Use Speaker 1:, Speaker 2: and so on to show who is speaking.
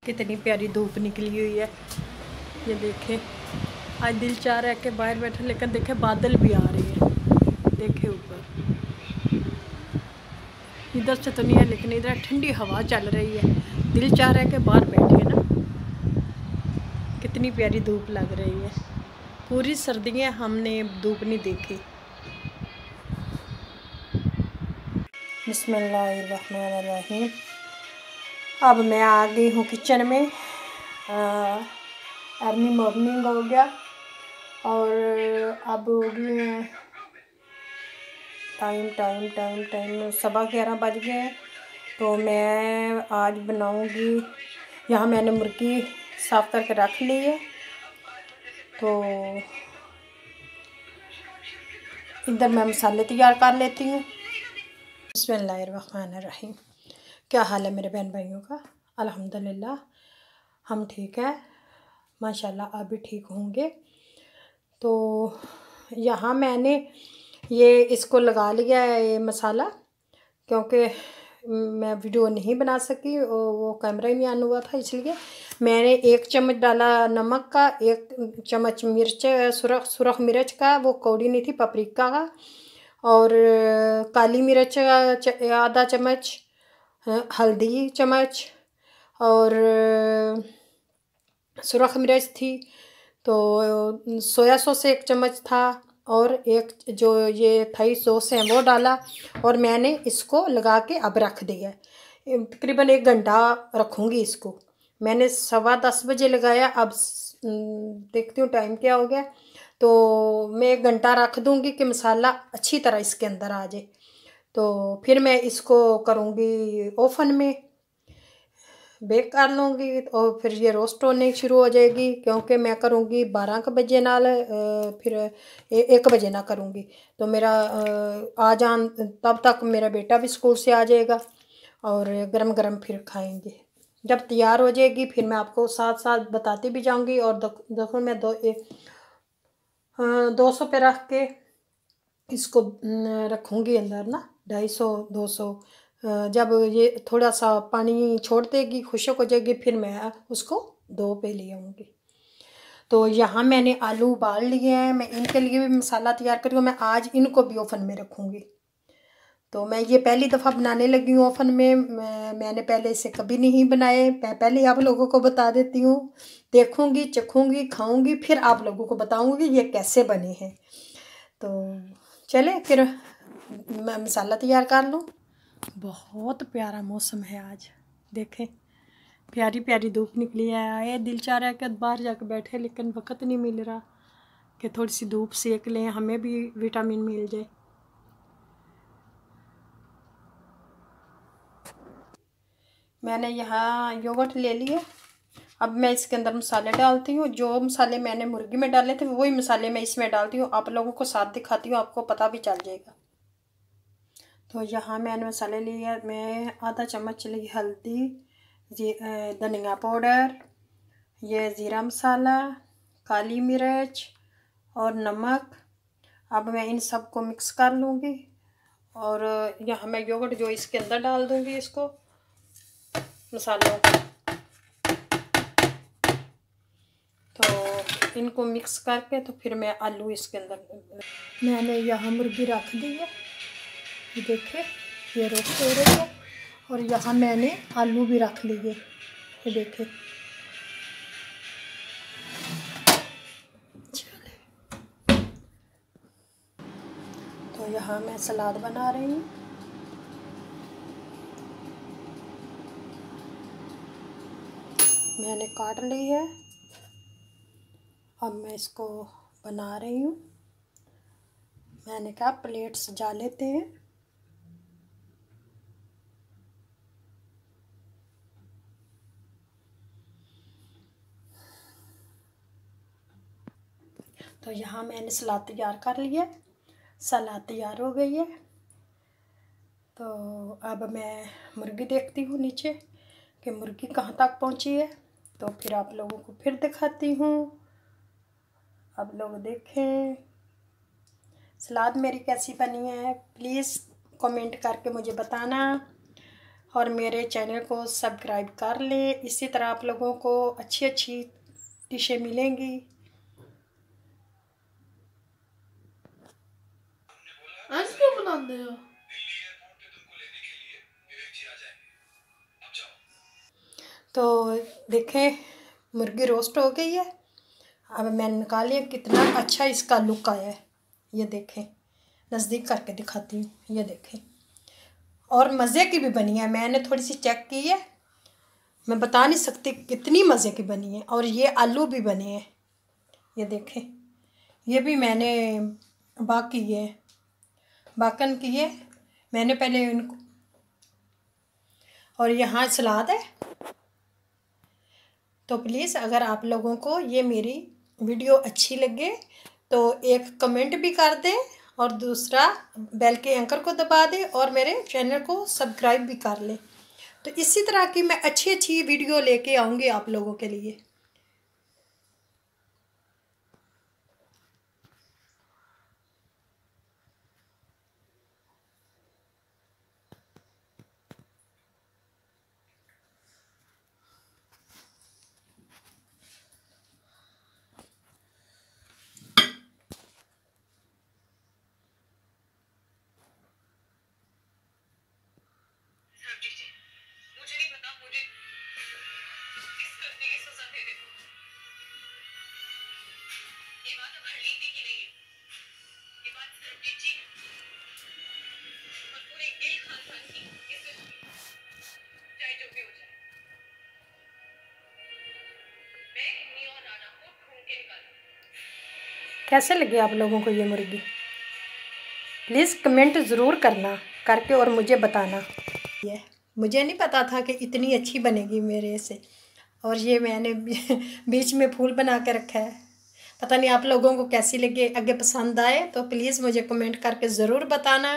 Speaker 1: कितनी प्यारी धूप निकली हुई है। ये देखें, आज दिल चाह रहा है कि बाहर बैठे, लेकिन देखे बादल भी आ रहे हैं। देखे ऊपर, इधर से तो नहीं है लेकिन इधर ठंडी हवा चल रही है। दिल चाह रहा है कि बाहर बैठे ना। कितनी प्यारी धूप लग रही है। पूरी सर्दियाँ हमने धूप नहीं देखी। बिस्मिल्लाहिर्रहमानिर्रहीम। अब मैं आ गई हूँ किचन में। अर्ली मॉर्निंग हो गया और अब हो गई है टाइम 11:15 बज गए हैं। तो मैं आज बनाऊंगी, यहाँ मैंने मुर्गी साफ़ करके रख ली है। तो इधर मैं मसाले तैयार कर लेती हूँ। बिस्मिल्लाहिर्रहमानिर्रहीम। क्या हाल है मेरे बहन भाइयों का? अल्हम्दुलिल्लाह हम ठीक है, माशाल्लाह आप भी ठीक होंगे। तो यहाँ मैंने ये इसको लगा लिया है ये मसाला, क्योंकि मैं वीडियो नहीं बना सकी और वो कैमरा ही नहीं ऑन हुआ था, इसलिए मैंने 1 चम्मच डाला नमक का, 1 चम्मच मिर्च सुरख मिर्च का, वो कौड़ी नहीं थी, पपरिका का, और काली मिर्च आधा चम्मच, हल्दी चम्मच, और सुरख मिर्च थी। तो सोया सॉस 1 चम्मच था, और एक जो ये थाई सॉस है वो डाला, और मैंने इसको लगा के अब रख दिया। तकरीबन 1 घंटा रखूँगी इसको। मैंने 10:15 बजे लगाया, अब देखती हूँ टाइम क्या हो गया। तो मैं 1 घंटा रख दूँगी कि मसाला अच्छी तरह इसके अंदर आ जाए। तो फिर मैं इसको करूँगी ओवन में बेक कर लूँगी, और फिर ये रोस्ट होने शुरू हो जाएगी, क्योंकि मैं करूँगी 12 बजे नाल, फिर 1 बजे ना करूँगी। तो मेरा आ जान तब तक मेरा बेटा भी स्कूल से आ जाएगा और गरम गरम फिर खाएंगे। जब तैयार हो जाएगी फिर मैं आपको साथ साथ बताती भी जाऊँगी। और देखो मैं 200 पे रख के इसको रखूँगी अंदर ना, 250-200। जब ये थोड़ा सा पानी छोड़ देगी, खुश्क हो जाएगी, फिर मैं उसको 2 पे ले आऊँगी। तो यहाँ मैंने आलू उबाल लिए हैं, मैं इनके लिए भी मसाला तैयार कर रही हूँ। मैं आज इनको भी ओवन में रखूँगी। तो मैं ये पहली दफ़ा बनाने लगी हूँ ओवन में। मैंने पहले इसे कभी नहीं बनाए। मैं पहले आप लोगों को बता देती हूँ, देखूँगी, चखूँगी, खाऊँगी, फिर आप लोगों को बताऊँगी ये कैसे बने हैं। तो चले फिर मैं मसाला तैयार कर लूँ। बहुत प्यारा मौसम है आज, देखें प्यारी प्यारी धूप निकली है। आए दिल चाह रहा है कि बाहर जाकर बैठे, लेकिन वक्त नहीं मिल रहा कि थोड़ी सी धूप सेक लें, हमें भी विटामिन मिल जाए। मैंने यहाँ योगर्ट ले लिया। अब मैं इसके अंदर मसाले डालती हूँ। जो मसाले मैंने मुर्गी में डाले थे वही मसाले मैं इसमें डालती हूँ। आप लोगों को साथ दिखाती हूँ, आपको पता भी चल जाएगा। तो यहाँ मैंने मसाले लिए, मैं आधा चम्मच ली हल्दी, धनिया पाउडर, ये ज़ीरा मसाला, काली मिर्च और नमक। अब मैं इन सब को मिक्स कर लूँगी, और यहाँ मैं योगर्ट जो इसके अंदर डाल दूँगी इसको मसालों को। तो इनको मिक्स करके तो फिर मैं आलू इसके अंदर, मैंने यहाँ मुर्गी रख दी है, देखिए ये रोस्ट हो रही है, और यहाँ मैंने आलू भी रख लिए, ये देखिए। तो यहाँ मैं सलाद बना रही हूँ। मैंने काट ली है, अब मैं इसको बना रही हूँ। मैंने कहा प्लेट सजा लेते हैं। तो यहाँ मैंने सलाद तैयार कर लिया, सलाद तैयार हो गई है। तो अब मैं मुर्गी देखती हूँ नीचे कि मुर्गी कहाँ तक पहुँची है, तो फिर आप लोगों को फिर दिखाती हूँ। आप लोग देखें सलाद मेरी कैसी बनी है, प्लीज़ कमेंट करके मुझे बताना। और मेरे चैनल को सब्सक्राइब कर लें। इसी तरह आप लोगों को अच्छी अच्छी डिशें मिलेंगी।
Speaker 2: आज क्यों बनाते हो?
Speaker 1: तो देखें, मुर्गी रोस्ट हो गई है। अब मैंने निकाली है। कितना अच्छा इसका लुक आया है, ये देखें। नज़दीक करके दिखाती हूँ, ये देखें। और मज़े की भी बनी है। मैंने थोड़ी सी चेक की है, मैं बता नहीं सकती कितनी मज़े की बनी है। और ये आलू भी बने हैं, ये देखें। ये भी मैंने बाकन किए मैंने पहले इनको। और यहाँ सलाद है। तो प्लीज़ अगर आप लोगों को ये मेरी वीडियो अच्छी लगे तो एक कमेंट भी कर दें, और दूसरा बेल के एंकर को दबा दें, और मेरे चैनल को सब्सक्राइब भी कर लें। तो इसी तरह की मैं अच्छी अच्छी वीडियो लेके आऊँगी आप लोगों के लिए।
Speaker 2: मुझे नहीं पता, मुझे किस गलती की सजा दे दे। ये बात अब हरलीन की नहीं है, ये बात सिर्फ टिच्ची और पूरे गिल खानदान की। इससे चाहे जो भी हो जाए, मैं इन्हीं और राना को ढूंढ के निकालूं।
Speaker 1: कैसे लगे आप लोगों को ये मुर्गी? प्लीज़ कमेंट ज़रूर करना करके और मुझे बताना। ये मुझे नहीं पता था कि इतनी अच्छी बनेगी मेरे से। और ये मैंने बीच में फूल बना के रखा है। पता नहीं आप लोगों को कैसी लगे। अगर पसंद आए तो प्लीज़ मुझे कमेंट करके ज़रूर बताना।